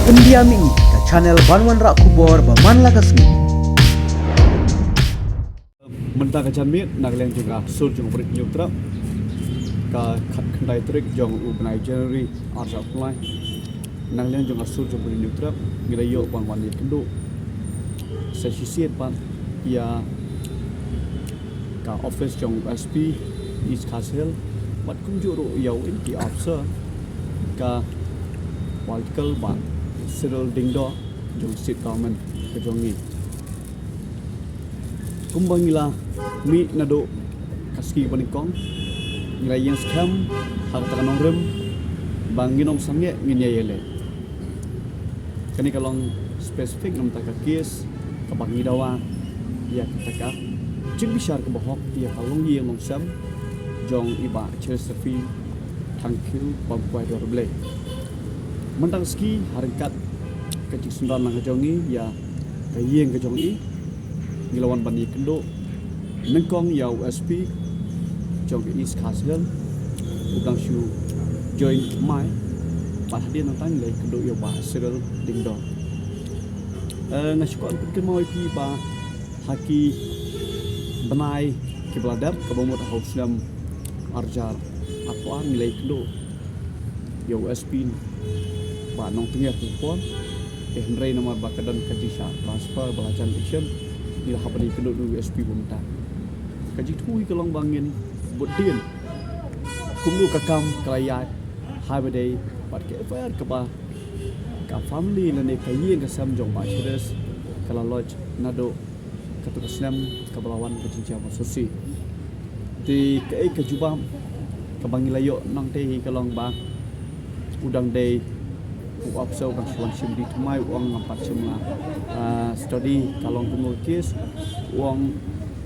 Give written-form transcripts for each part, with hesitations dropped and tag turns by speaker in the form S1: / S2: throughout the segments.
S1: Pendiami ke channel Banwan Rak Kubor Baman Lagasmi.
S2: Mentah kecamit nak lain juga sur jung berit nyutra ka khandai trik jong ubnai January arsa apply nak lain juga sur jung berit nyutra ngira yo ban wan kendo sesisit pan ya ka office jong SP East Castle bat kunjuk ro yau inti officer ka political ban Cyril Dingdo jong state government ke jongi kumbangila mi nado kaski panikong ngira yang scam hak takanong rem banginom sange nginya yele kani kalong spesifik nam taka kes kabangi dawa ya taka jing bishar ke bohok ya kalong yang long sam jong iba Chelsea tangkil pampuai dorble mentang ski harikat kecik sundan lang kejongi ya kayeng kejongi Gilawan bani kendo nengkong ya USP jong East Castle udang shu join mai pat dia nantang le kendo yo ba Cyril Dingdo ngasikon pikir mau pi ba haki benai kibladar kabomot hauslam arjar apa nilai kendo ya USP ba nong tengah pon Henry nomor bakadan kajisha transfer belajan action ila habani kendo USP bumta kaji thui kalong bangin bodin kumlu kakam kalayat habade pat ke fair ka ba ka family lane kayin ka samjong ba cheres kala lodge nado katuk islam kabalawan kajinja masosi di kai kajubam ka bangilayo nang te kalong ba udang day Uapso bang suan sim di tumai uang ngampat semua study kalong kumulkis uang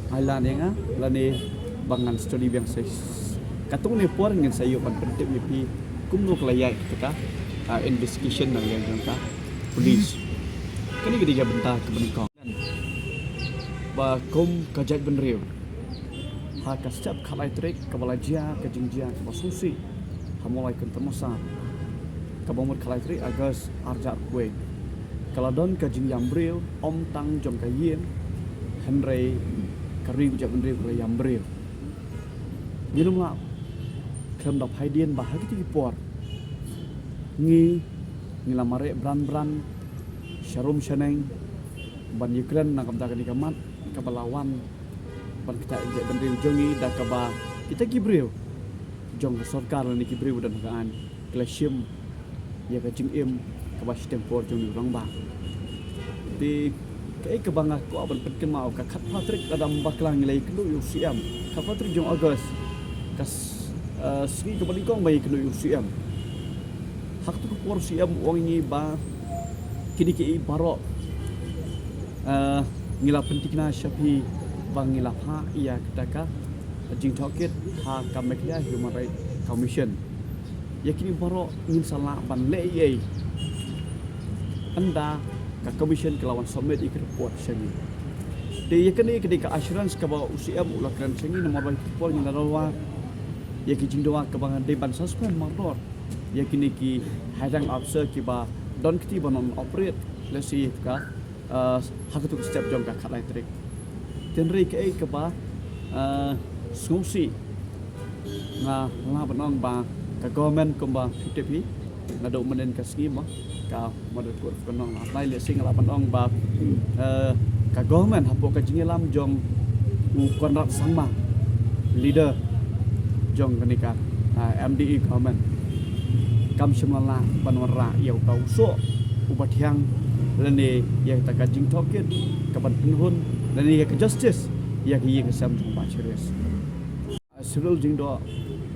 S2: Highland yang lani bangan study yang saya katung ni por ngin sayo pan penting ni pi kumno kelayai kita investigation nang yang ka police kini ketiga bentah ke benengkong ba kum kajak benriu ha kasap khalai trek kabalajia kajingjia masusi hamulai kentemosa kabomot kalaitri agas arjar kue kaladon kajing yambril om tang jom kayin Henry kari ujak benril kala yambril nginum la klem dap haidien bahagi tiki por ngilamare bran syarum syaneng ban Ukraine nak kamta kani kamat kabalawan ban kita ujak benril jongi dak kaba kita kibril jong sarkar ni kibril dan gaan klasium ya kajing im kabas tempor jong urang ba di kai kabanga ko aban petken mau ka khat patrik kadam baklang nilai kenu UCM ka patrik jong August kas sri ko palikong bai kenu UCM hak tu ko UCM wong ni ba kini ki baro ngila pentikna syafi bang ngila ha ya kataka jing toket ha kamekia human right commission yakini baro ingin salah ban lei anda ka commission kelawan submit ik report sini de yakini ketika assurance ka ba UCM ulakran sini nomor baik report ni dalawa yakini jingdoa ka bangan de ban suspend motor yakini ki hadang officer ki ba don kiti banon operate lesi ka hakatu step jong ka khalai trik tenri ka ba sungsi nga banong ba ka government kumba PTP nado menen ka scheme ka model kur konong apply le sing la panong ba ka government hapo ka jingelam jong konrak sangma leader jong kanika MDE government kam shimala banwara yau tau so ubatiang lene ya ta ka jing toket ka ban pinhun lene ya ka justice ya ki ka sam jong ba cheres Cyril Dingdo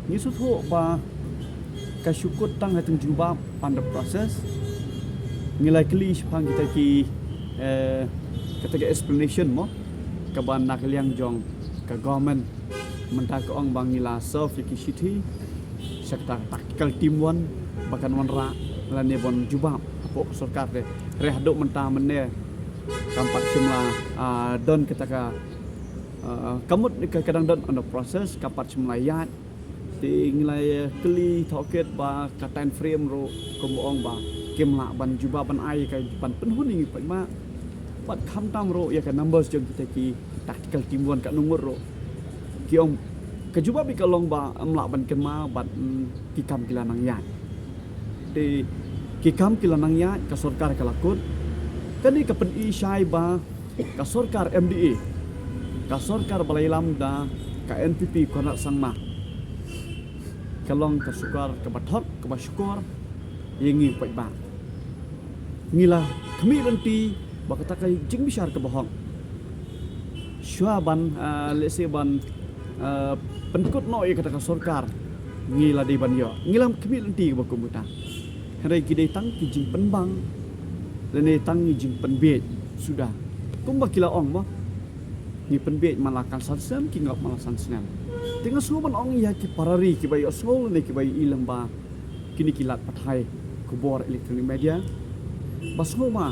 S2: ni su tho ba kasyukut tang hatung jubab pada proses nilai keli pang kita ki kata explanation mo kaban nak liang jong ka government mentah ke ong bang nila serve ki city sekta tactical team one bahkan wanra lane bon jubab apa sarkar de reh dok mentah mene kampat semla don kita ka kamut kadang don on the process kapat semla yat di ngilai keli toket ba ka time frame ro komong ba kem la ban juba ban ai kai ban penhun ni pai ma pat kham tam ro ya ka numbers jong kita ki tactical timuan ka nomor ro ki om ka juba bi ka long ba am la ban ken ma bat ki kam kila nang ya de ki kam kila nang ya ka sarkar ka lakut kani ka pen i shai ba ka sarkar MDA ka sarkar balai lamda ka NPP ko na sang ma kalong ka sukar ka bathot ka basyukor yengi pai ba ngila kami nanti bakata kai jing bisar ka bohong shwa ban lese ban penkut no ye kata ka sarkar ngila di ban yo ngila kami nanti ba komputa hari ki dei tang ki jing penbang lene tang ki jing penbe sudah kumba kila ong ba ni penbe malakan sansem ki ngap malasan senam tengah suban ong ya ki parari ki bayi asol ne ki bayi ilang ba kini kilat pathai kubor elektronik media basoma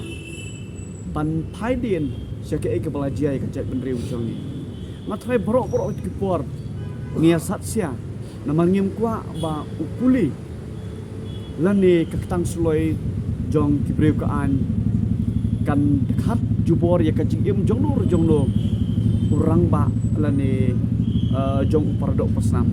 S2: pan thai dien sia ke ke belajar ka cek benri ujong ni mathai borok ki por ngia sat sia namang ngim kwa ba ukuli lani ketang suloi jong ki breu ka an kan dekat jubor ya ka jingim jongno urang ba lani jong paradok pasnam